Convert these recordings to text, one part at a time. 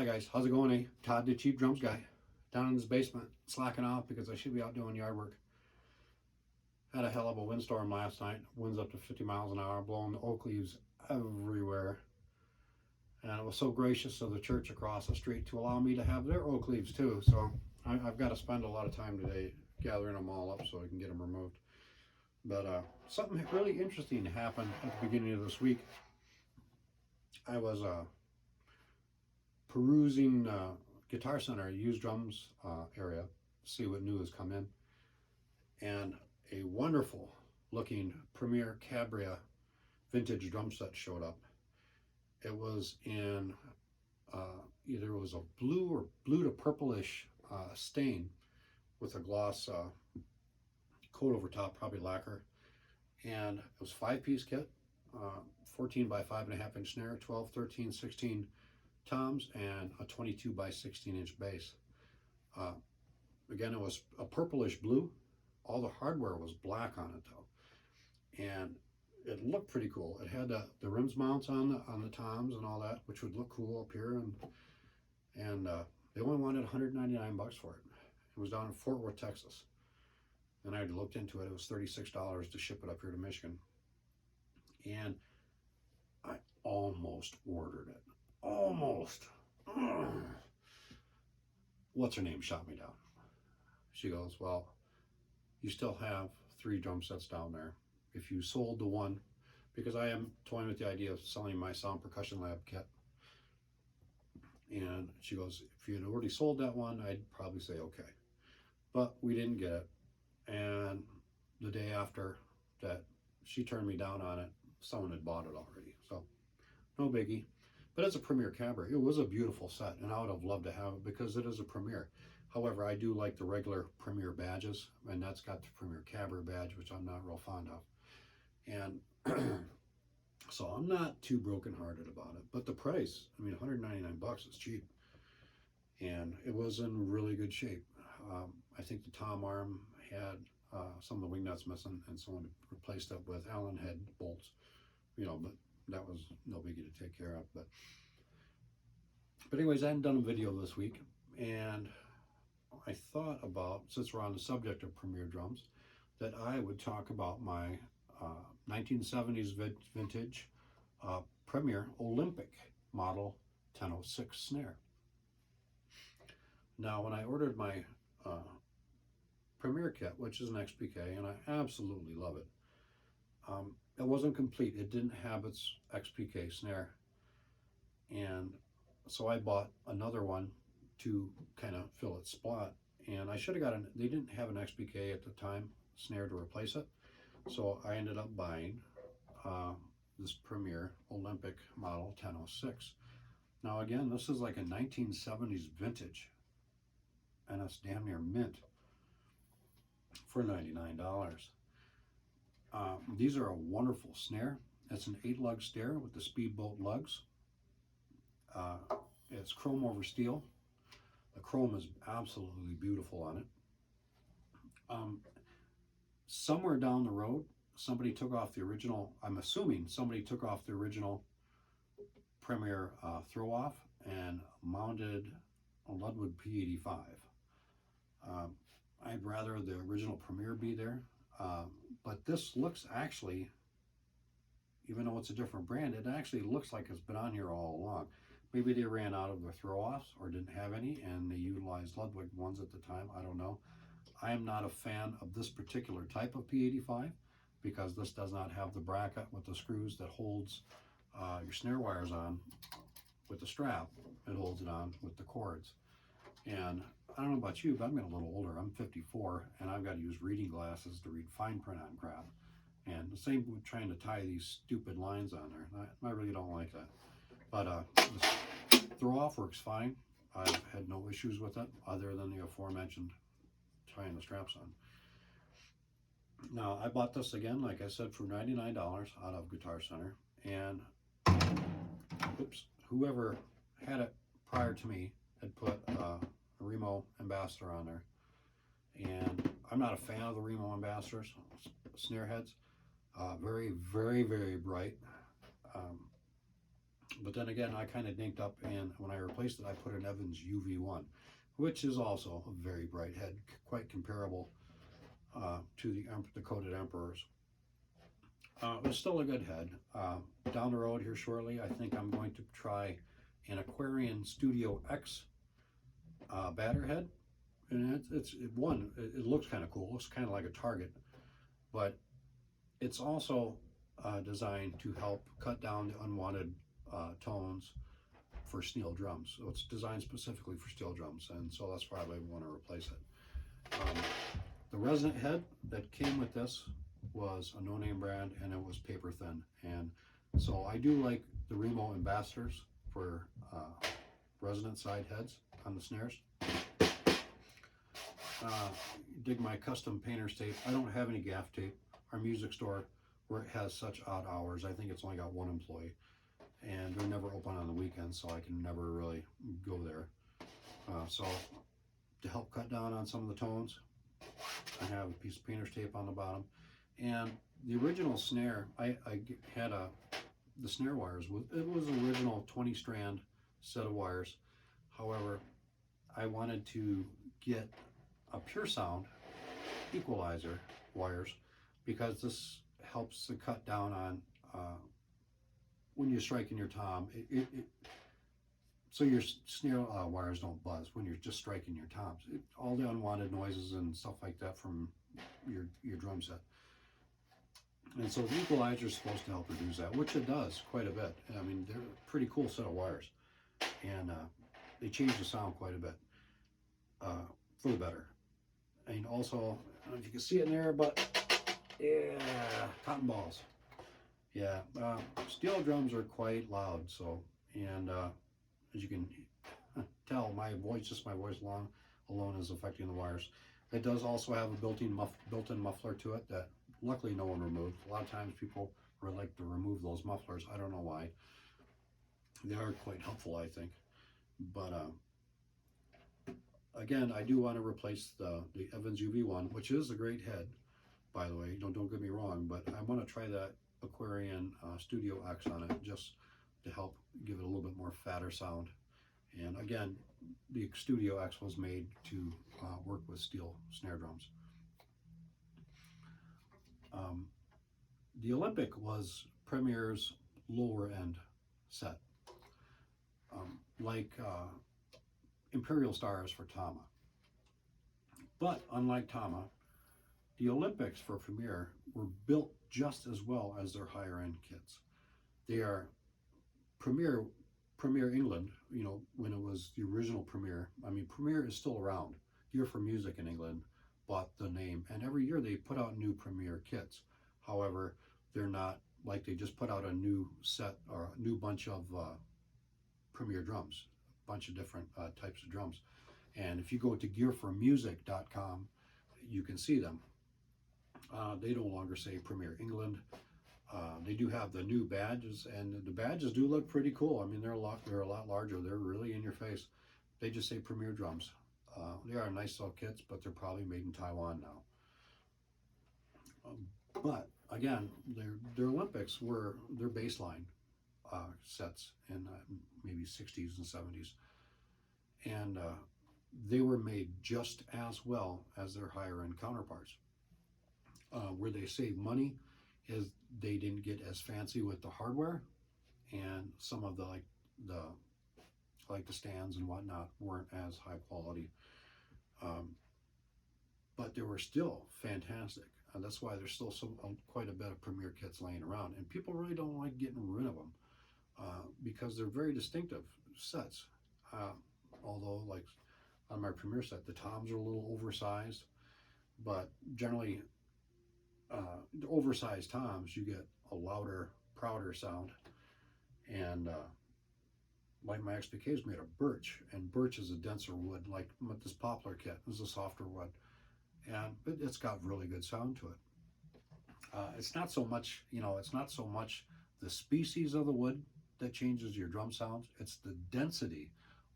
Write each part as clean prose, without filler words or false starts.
Hi guys, how's it going? Todd the Cheap Drums guy, down in his basement, slacking off because I should be out doing yard work. Had a hell of a windstorm last night, winds up to 50 miles an hour, blowing the oak leaves everywhere. And it was so gracious of the church across the street to allow me to have their oak leaves too. So I've got to spend a lot of time today gathering them all up so I can get them removed. But something really interesting happened at the beginning of this week. I was perusing Guitar Center, used drums area, see what new has come in, and a wonderful looking Premier Cabria vintage drum set showed up. It was in either it was a blue or blue to purplish stain with a gloss coat over top, probably lacquer, and it was 5-piece kit, 14 by 5.5 inch snare, 12, 13, 16 toms, and a 22 by 16 inch bass. Again, it was a purplish blue. All the hardware was black on it though, and it looked pretty cool. It had the rims mounts on the toms and all that, which would look cool up here, and they only wanted $199 for it. It was down in Fort Worth, Texas, and I looked into it. It was $36 to ship it up here to Michigan, and I almost ordered it. Almost. What's her name shot me down. She goes, well, you still have 3 drum sets down there. If you sold the one, because I am toying with the idea of selling my Sound Percussion Lab kit. And she goes, if you had already sold that one, I'd probably say okay. But we didn't get it. And the day after that she turned me down on it, someone had bought it already. So no biggie. But it's a Premier Cabra. It was a beautiful set, and I would have loved to have it because it is a Premier. However, I do like the regular Premier badges, and that's got the Premier Cabra badge, which I'm not real fond of. And so I'm not too brokenhearted about it. But the price, I mean, $199 is cheap. And it was in really good shape. I think the tom arm had some of the wing nuts missing, and someone replaced it with Allen head bolts, but that was no biggie to take care of. But anyways, I hadn't done a video this week, and I thought about, since we're on the subject of Premier drums, that I would talk about my 1970s vintage Premier Olympic model 1006 snare. Now, when I ordered my Premier kit, which is an XPK, and I absolutely love it, it wasn't complete. It didn't have its XPK snare, and so I bought another one to kind of fill its spot. And I should have got they didn't have an XPK at the time snare to replace it, so I ended up buying this Premier Olympic model 1006. Now again, this is like a 1970s vintage, and it's damn near mint for $99. These are a wonderful snare. It's an 8-lug snare with the speedboat lugs. It's chrome over steel. The chrome is absolutely beautiful on it. Somewhere down the road, somebody took off the original, I'm assuming somebody took off the original Premier throw off and mounted a Ludwig P85. I'd rather the original Premier be there, but this looks actually, even though it's a different brand, it actually looks like it's been on here all along. Maybe they ran out of their throw-offs or didn't have any, and they utilized Ludwig ones at the time. I don't know. I am not a fan of this particular type of P85 because this does not have the bracket with the screws that holds your snare wires on with the strap. It holds it on with the cords. And I don't know about you, but I'm getting a little older. I'm 54, and I've got to use reading glasses to read fine print on crap. And the same with trying to tie these stupid lines on there. I really don't like that. But this throw off works fine. I've had no issues with it other than the aforementioned tying the straps on. Now, I bought this again, like I said, for $99 out of Guitar Center. And oops, whoever had it prior to me had put a Remo Ambassador on there. And I'm not a fan of the Remo Ambassadors, snare heads. Very, very, very bright. But then again, I kind of dinked up, and when I replaced it, I put an Evans UV1, which is also a very bright head, quite comparable to the coated Emperors. It's still a good head. Down the road here shortly, I think I'm going to try an Aquarian Studio X batter head. And it looks kind of cool. It looks kind of like a target, but it's also designed to help cut down the unwanted tones for steel drums. So it's designed specifically for steel drums, and so that's why I want to replace it. The resonant head that came with this was a no-name brand, and it was paper thin. And so I do like the Remo Ambassadors for resonant side heads on the snares. Dig my custom painter's tape. I don't have any gaff tape. Our music store, where it has such odd hours, I think it's only got one employee, and they're never open on the weekends, so I can never really go there. So to help cut down on some of the tones, I have a piece of painter's tape on the bottom. And the original snare, I had the snare wires, it was an original 20 strand set of wires. However, I wanted to get a pure sound equalizer wires, because this helps to cut down on when you're striking your tom, so your snare wires don't buzz when you're just striking your toms. All the unwanted noises and stuff like that from your drum set. And so the equalizer is supposed to help reduce that, which it does quite a bit. I mean, they're a pretty cool set of wires, and they change the sound quite a bit for the better. And also, I don't know if you can see it in there, but yeah, cotton balls. Yeah, steel drums are quite loud. So, and as you can tell, my voice alone is affecting the wires. It does also have a built-in muffler to it that luckily no one removed. A lot of times people would like to remove those mufflers. I don't know why. They are quite helpful, I think. But again, I do want to replace the Evans UV1, which is a great head, by the way. Don't get me wrong, but I want to try that Aquarian Studio X on it, just to help give it a little bit more fatter sound. And again, the Studio X was made to work with steel snare drums. The Olympic was Premier's lower end set, like Imperial Stars for Tama. But unlike Tama, the Olympics for Premier were built just as well as their higher end kits. They are Premier England, you know, when it was the original Premier. I mean, Premier is still around. Gear for Music in England bought the name, and every year they put out new Premier kits. However, they're not like they just put out a new set or a new bunch of Premier drums, a bunch of different types of drums. And if you go to gearformusic.com, you can see them. They no longer say Premier England. They do have the new badges, and the badges do look pretty cool. I mean, they're a lot larger. They're really in your face. They just say Premier drums. They are nice little kits, but they're probably made in Taiwan now. But again, their Olympics were their baseline sets in maybe 60s and 70s, and they were made just as well as their higher end counterparts. Where they save money is they didn't get as fancy with the hardware, and some of the stands and whatnot weren't as high quality, but they were still fantastic. And that's why there's still quite a bit of Premier kits laying around, and people really don't like getting rid of them because they're very distinctive sets. Although, like on my Premier set, the toms are a little oversized, but generally the oversized toms, you get a louder, prouder sound. And like my XPK is made of birch, and birch is a denser wood. Like with this poplar kit, this is a softer wood, and it's got really good sound to it. It's not so much, it's not so much the species of the wood that changes your drum sounds. It's the density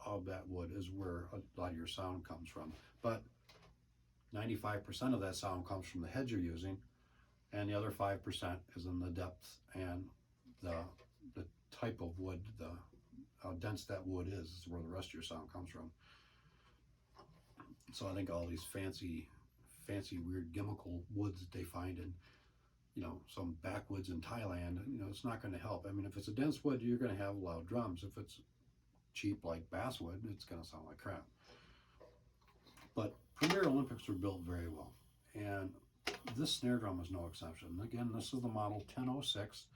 of that wood is where a lot of your sound comes from. But 95% of that sound comes from the head you're using, and the other 5% is in the depth and the type of wood, how dense that wood is where the rest of your sound comes from. So I think all these fancy weird gimmickle woods that they find in, you know, some backwoods in Thailand, you know, it's not going to help. I mean, if it's a dense wood, you're going to have loud drums. If it's cheap like basswood, it's going to sound like crap. But Premier Olympics were built very well, and this snare drum is no exception. Again, this is the model 1006.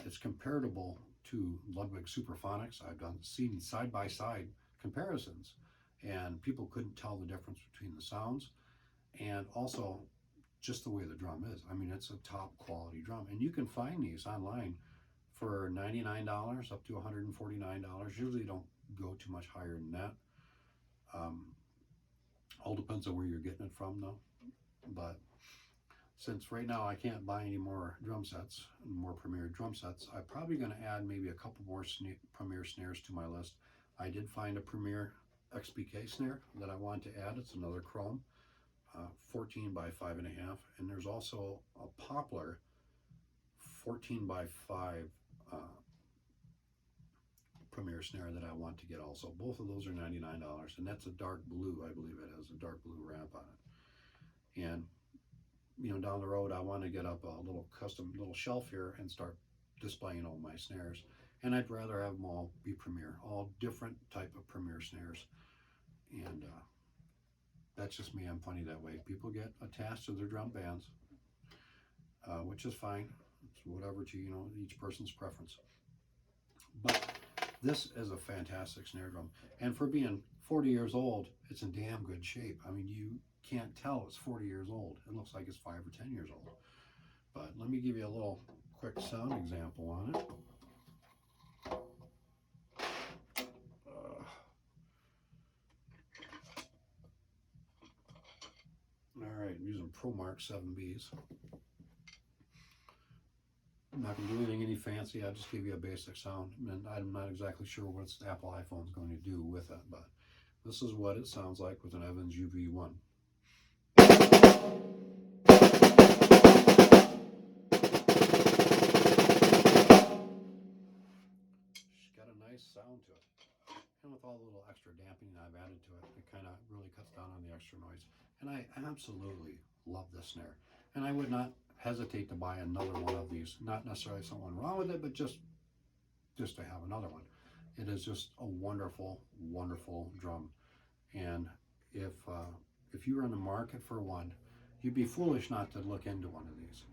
It's comparable to Ludwig Superphonics. I've seen side-by-side comparisons, and people couldn't tell the difference between the sounds and also just the way the drum is. I mean, it's a top quality drum, and you can find these online for $99 up to $149. Usually don't go too much higher than that. All depends on where you're getting it from, though. But since right now I can't buy any more drum sets, more Premier drum sets, I'm probably going to add maybe a couple more Premier snares to my list. I did find a Premier XPK snare that I want to add. It's another chrome, 14 by 5.5, and there's also a poplar 14 by 5 Premier snare that I want to get also. Both of those are $99, and that's a dark blue. I believe it has a dark blue wrap on it. And you know, down the road, I want to get up a little custom little shelf here and start displaying all my snares. And I'd rather have them all be Premier, all different type of Premier snares. And that's just me. I'm funny that way. People get attached to their drum bands, which is fine. It's whatever to, you know, each person's preference. But this is a fantastic snare drum. And for being 40 years old, it's in damn good shape. I mean, you can't tell it's 40 years old. It looks like it's 5 or 10 years old. But let me give you a little quick sound example on it. All right, I'm using ProMark 7Bs. I'm not going to do anything any fancy. I'll just give you a basic sound. And I'm not exactly sure what the Apple iPhone is going to do with it, but this is what it sounds like with an Evans UV1. She's got a nice sound to it. And with all the little extra dampening I've added to it, it kind of really cuts down on the extra noise. And I absolutely love this snare. And I would not hesitate to buy another one of these. Not necessarily something wrong with it, but just to have another one. It is just a wonderful, wonderful drum. And if you were in the market for one, you'd be foolish not to look into one of these.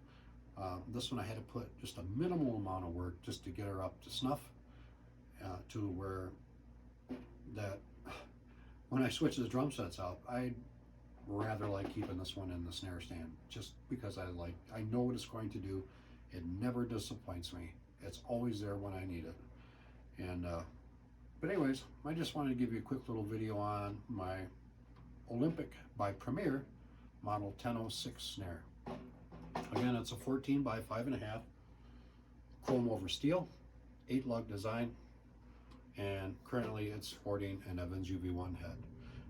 This one I had to put just a minimal amount of work just to get her up to snuff, to where that when I switch the drum sets out, I'd rather like keeping this one in the snare stand, just because I know what it's going to do. It never disappoints me. It's always there when I need it. And but anyways, I just wanted to give you a quick little video on my Olympic by Premier model 1006 snare. Again, it's a 14 by 5.5 chrome over steel, 8 lug design, and currently it's sporting an Evans UV1 head.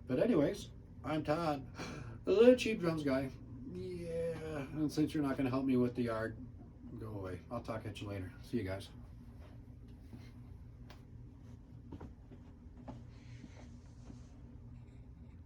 But anyways, I'm Todd, the cheap drums guy. Yeah, and since you're not going to help me with the yard, go away. I'll talk at you later. See you guys.